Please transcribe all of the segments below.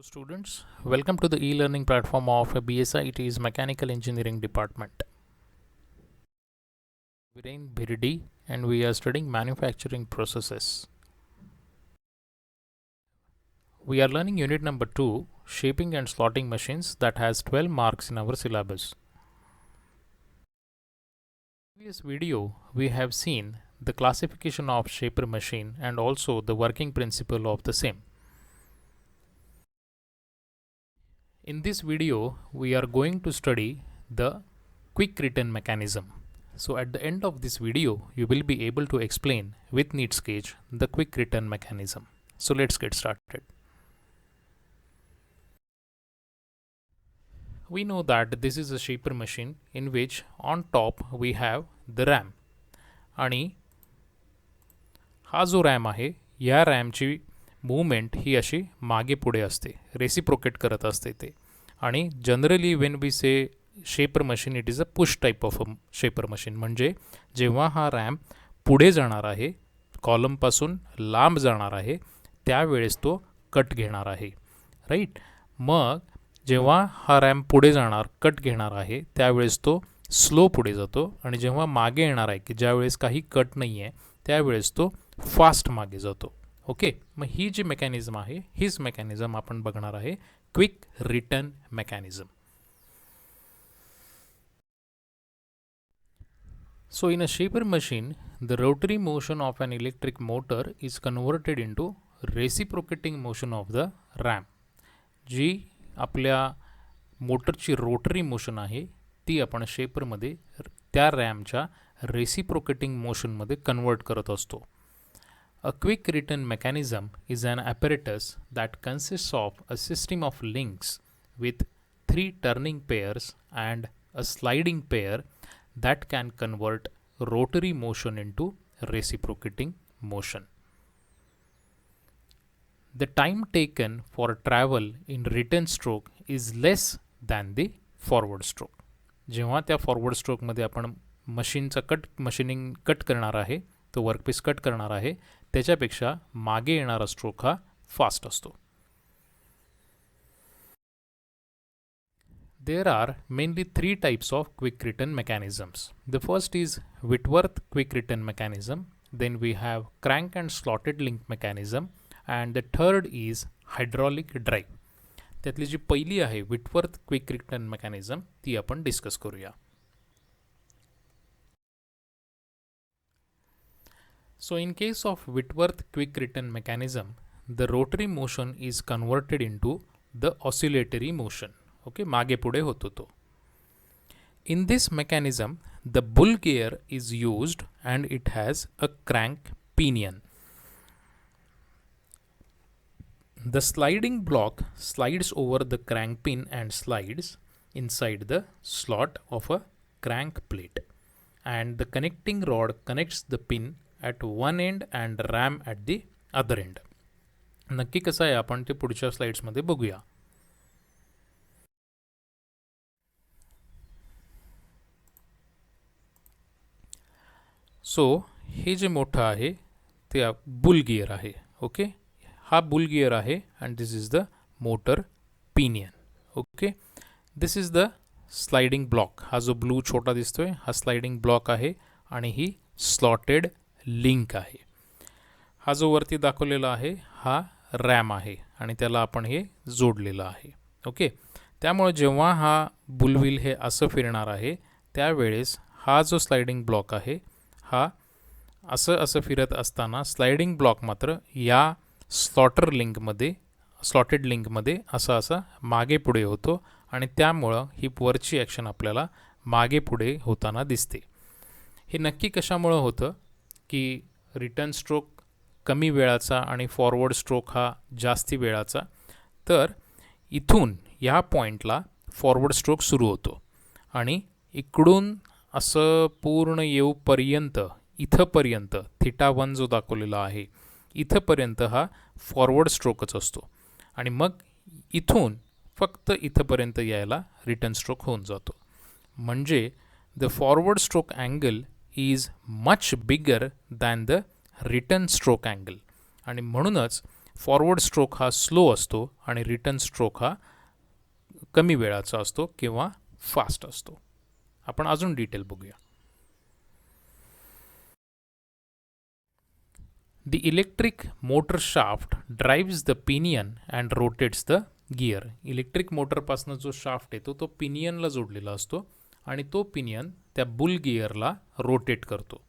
Students, welcome to the e-learning platform of BSIT's Mechanical Engineering Department. Viren Birdi and we are studying manufacturing processes. We are learning unit number 2, shaping and slotting machines, that has 12 marks in our syllabus. In this video, we have seen the classification of shaper machine and also the working principle of the same. In this video, we are going to study the quick return mechanism. So at the end of this video, you will be able to explain with needs gauge the quick return mechanism. So let's get started. We know that this is a shaper machine in which on top we have the RAM. आणि हा जो RAM आहे या रॅमची movement ही अशी मागे पुढे असते, reciprocate करत असते ते. आणि जनरली वेन वी से shaper machine it is a push type of a shaper machine. म्हणजे जेव्हा हा रॅम पुढे जाणार आहे, कॉलमपासून लांब जाणार आहे, त्यावेळेस तो कट घेणार आहे, राईट. मग जेव्हा हा रॅम पुढे जाणार, कट घेणार आहे, त्यावेळेस तो स्लो पुढे जातो. आणि जेव्हा मागे येणार आहे की ज्यावेळेस काही कट नाही आहे, त्यावेळेस तो फास्ट मागे जातो. ओके, मग ही जी मेकॅनिझम आहे, हीच मेकॅनिझम आपण बघणार आहे, quick return mechanism. So in a shaper machine, the rotary motion of an electric motor is converted into reciprocating motion of the ram. जी आपल्या मोटरची रोटरी मोशन आहे ती आपण शेपरमध्ये त्या रॅमच्या रेसिप्रोकेटिंग मोशनमध्ये कन्वर्ट करत असतो. A quick return mechanism is an apparatus that consists of a system of links with 3 turning pairs and a sliding pair that can convert rotary motion into reciprocating motion. The time taken for travel in return stroke is less than the forward stroke. जेव्हा त्या forward स्ट्रोकमध्ये आपण machining cut करणार आहे, तो workpiece cut करणार आहे, त्याच्यापेक्षा मागे येणारा स्ट्रोक हा फास्ट असतो. There are mainly 3 types of quick return mechanisms. The first is Whitworth quick return mechanism, then we have crank and slotted link mechanism, and the third is hydraulic drive. त्यातली जी पहिली आहे Whitworth quick return mechanism ती आपण discuss करूया. So in case of Whitworth quick return mechanism, the rotary motion is converted into the oscillatory motion. Okay, मागे पुढे होतो तो. In this mechanism, the bull gear is used and it has a crank pinion. The sliding block slides over the crank pin and slides inside the slot of a crank plate, and the connecting rod connects the pin at one end and ram at the other end. नक्की कसं आहे आपण ते पुढच्या स्लाइड्समध्ये बघूया. सो हे जे मोठं आहे ते बुल गियर आहे. ओके, हा बुल गियर आहे and this is the motor pinion. Okay, this is the sliding block. हा जो ब्लू छोटा दिसतोय हा स्लाइडिंग ब्लॉक आहे आणि ही स्लॉटेड लिंक आहे. हा जो वरती दाखवलेला आहे हा रॅम आहे आणि त्याला आपण हे जोडलेलं आहे. ओके, त्यामुळे जेव्हा हा बुलव्हील हे असं फिरणार आहे त्यावेळेस हा जो स्लाइडिंग ब्लॉक आहे हा असं फिरत असताना स्लाइडिंग ब्लॉक मात्र या स्लॉटेड लिंकमध्ये असा मागे पुढे होतो आणि त्यामुळं ही वरची ॲक्शन आपल्याला मागे पुढे होताना दिसते. हे नक्की कशामुळं होतं की रिटर्न स्ट्रोक कमी वेळाचा आणि फॉरवर्ड स्ट्रोक हा जास्ती वेळाचा. तर इथून या पॉईंटला फॉरवर्ड स्ट्रोक सुरू होतो आणि इकडून असं पूर्ण येऊपर्यंत इथंपर्यंत θ1 जो दाखवलेला आहे इथंपर्यंत हा फॉरवर्ड स्ट्रोकच असतो आणि मग इथून फक्त इथंपर्यंत यायला रिटर्न स्ट्रोक होऊन जातो. म्हणजे the forward stroke angle is much bigger than the return stroke angle. आणि म्हणूनच फॉरवर्ड स्ट्रोक हा स्लो असतो आणि रिटर्न स्ट्रोक हा कमी वेळाचा असतो किंवा फास्ट असतो. आपण अजून डिटेल बघूया. The electric motor shaft drives the pinion and rotates the gear. Electric मोटरपासून जो शाफ्ट येतो तो पिनियनला जोडलेला असतो आणि तो पिनियन त्या बुल गिअरला रोटेट करतो.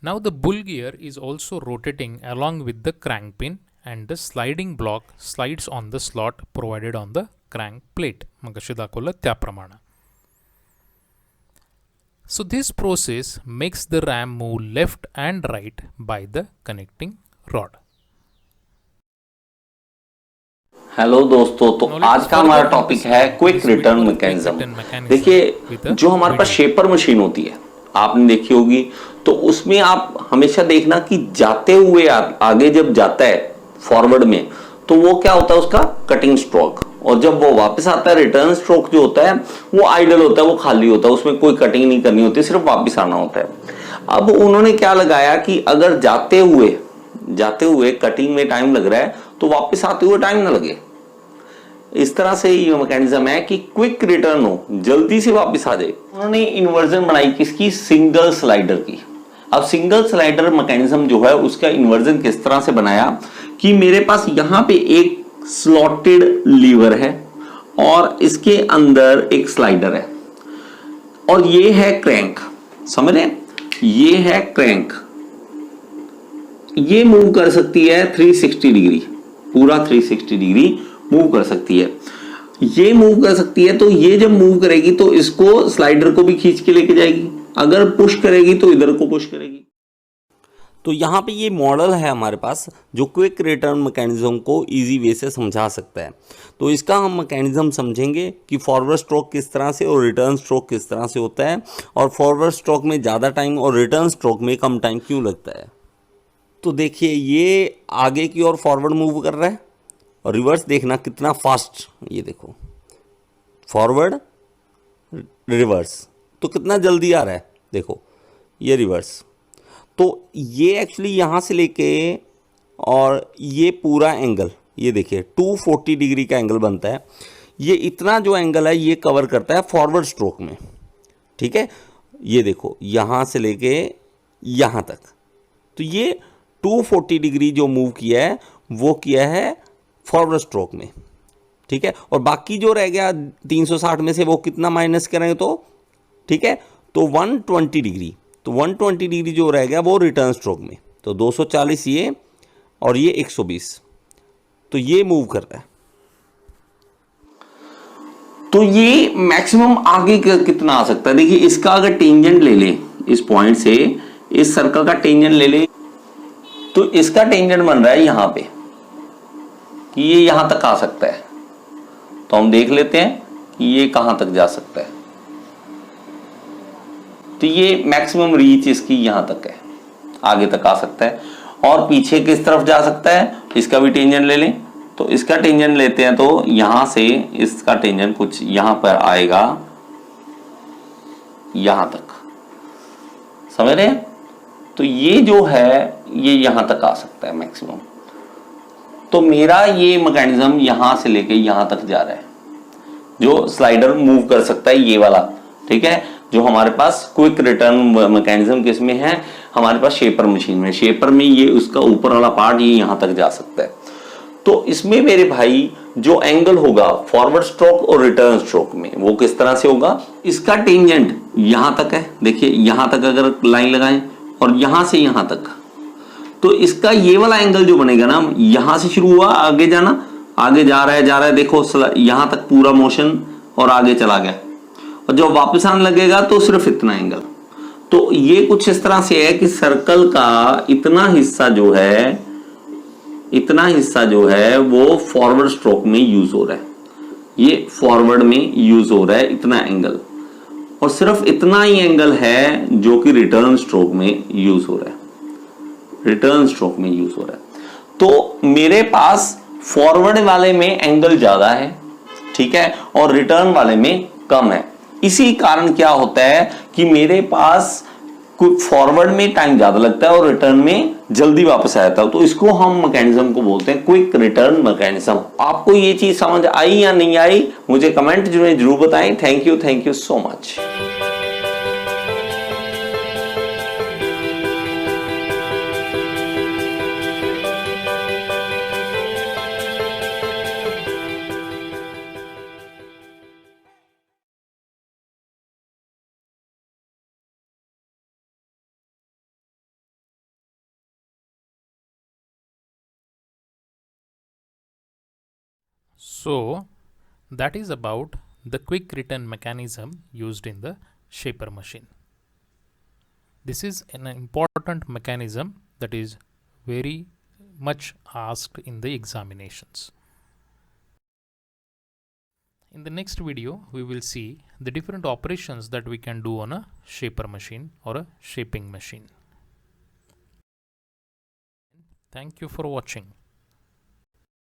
Now the bull gear is also rotating along with the crank pin and the sliding block slides on the slot provided on the crank plate. मगाशी दाखवलं त्याप्रमाणे. So this process makes the ram move left and right by the connecting rod. Hello दोस्तों, तो आज का हमारा topic है quick return mechanism. देखिए, जो हमारे पास शेपर मशीन होती है आपने देखी होगी, तो उसमें आप हमेशा देखना कि जाते हुए आगे जब जाता है फॉरवर्ड में, तो वो क्या होता है, उसका कटिंग स्ट्रोक, और जब वो वापस आता है रिटर्न स्ट्रोक जो होता है वो आइडल होता है, वो खाली होता है, उसमें कोई कटिंग नहीं करनी होती, सिर्फ वापस आना होता है. अब उन्होंने क्या लगाया कि अगर जाते हुए कटिंग में टाइम लग रहा है तो वापस आते हुए टाइम ना लगे. इस तरह से ये मैकेनिज्म है कि क्विक रिटर्न हो, जल्दी से वापस आ जाए. उन्होंने इन्वर्जन बनाई किसकी, सिंगल स्लाइडर की. अब सिंगल स्लाइडर मैकेनिज्म जो है उसका इन्वर्जन किस तरह से बनाया कि मेरे पास यहां पे एक स्लॉटेड लीवर है और इसके अंदर एक स्लाइडर है और ये है क्रैंक. समझ रहे, ये है क्रैंक. ये मूव कर सकती है 360 डिग्री, पूरा 360 डिग्री मूव कर सकती है. ये मूव कर सकती है, तो ये जब मूव करेगी तो इसको स्लाइडर को भी खींच के लेके जाएगी, अगर पुश करेगी तो इधर को पुश करेगी. तो यहाँ पे ये मॉडल है हमारे पास जो क्विक रिटर्न मैकेनिज्म को इजी वे से समझा सकता है. तो इसका हम मैकेनिज्म समझेंगे कि फॉरवर्ड स्ट्रोक किस तरह से और रिटर्न स्ट्रोक किस तरह से होता है, और फॉरवर्ड स्ट्रोक में ज़्यादा टाइम और रिटर्न स्ट्रोक में कम टाइम क्यों लगता है. तो देखिए, ये आगे की ओर फॉरवर्ड मूव कर रहा है और रिवर्स देखना कितना फास्ट. ये देखो, फॉरवर्ड रिवर्स, तो कितना जल्दी आ रहा है. देखो ये रिवर्स, तो ये एक्चुअली यहाँ से लेके और ये पूरा एंगल, ये देखिए 240 डिग्री का एंगल बनता है. ये इतना जो एंगल है ये कवर करता है फॉरवर्ड स्ट्रोक में. ठीक है, ये देखो यहाँ से लेके यहाँ तक, तो ये 240 डिग्री जो मूव किया है वो किया है फॉरवर्ड स्ट्रोक में. ठीक है, और बाकी जो रह गया 360 में से वो कितना माइनस करेंगे, तो ठीक है, तो 120 डिग्री, तो 120 डिग्री जो रह गया वो रिटर्न स्ट्रोक में. तो 240 ये और ये 120, तो ये मूव कर रहा है. तो ये मैक्सिमम आगे कितना आ सकता है. देखिए, इसका अगर टेंजेंट ले ले, इस पॉइंट से इस सर्कल का टेंजेंट ले ले, तो इसका टेंजेंट बन रहा है यहां पे कि ये यहां तक आ सकता है. तो हम देख लेते हैं कि ये कहां तक जा सकता है. तो ये मैक्सिमम रीच इसकी यहां तक है, आगे तक आ सकता है. और पीछे किस तरफ जा सकता है, इसका भी टेंजेंट ले लें. तो इसका टेंजेंट लेते हैं, तो यहां से इसका टेंजेंट कुछ यहां पर आएगा, यहां तक. समझ रहे हैं, तो ये जो है ये यहां तक आ सकता है मैक्सिमम. तो मेरा ये मैकेनिज्म यहां से लेके यहां तक जा रहा है, जो स्लाइडर मूव कर सकता है ये वाला. ठीक है, जो हमारे पास क्विक रिटर्न मैकेनिज्म किसमें है, हमारे पास शेपर मशीन में. शेपर में ये उसका ऊपर वाला पार्ट ये यहां तक जा सकता है. तो इसमें मेरे भाई जो एंगल होगा फॉरवर्ड स्ट्रोक और रिटर्न स्ट्रोक में वो किस तरह से होगा. इसका टेंजेंट यहां तक है, देखिए यहां तक अगर लाइन लगाएं और यहां से यहां तक, तो इसका ये वाला एंगल जो बनेगा ना, यहां से शुरू हुआ आगे जाना, आगे जा रहा है, देखो यहां तक पूरा मोशन और आगे चला गया, और जब वापस आने लगेगा तो सिर्फ इतना एंगल. तो ये कुछ इस तरह से है कि सर्कल का इतना हिस्सा जो है वो फॉरवर्ड स्ट्रोक में यूज हो रहा है. ये फॉरवर्ड में यूज हो रहा है इतना एंगल, और सिर्फ इतना ही एंगल है जो कि रिटर्न स्ट्रोक में यूज हो रहा है. तो मेरे पास फॉरवर्ड वाले में एंगल ज्यादा है, ठीक है, और रिटर्न वाले में कम है. इसी कारण क्या होता है कि मेरे पास फॉरवर्ड में टाइम ज्यादा लगता है और रिटर्न में जल्दी वापस आ जाता है, तो इसको हम मैकेनिज्म को बोलते हैं क्विक रिटर्न मैकेनिज्म। आपको ये चीज समझ आई या नहीं आई, मुझे कमेंट जरूर बताएं। Thank you so much. So that is about the quick return mechanism used in the shaper machine. This is an important mechanism that is very much asked in the examinations. In the next video, we will see the different operations that we can do on a shaper machine or a shaping machine. Thank you for watching.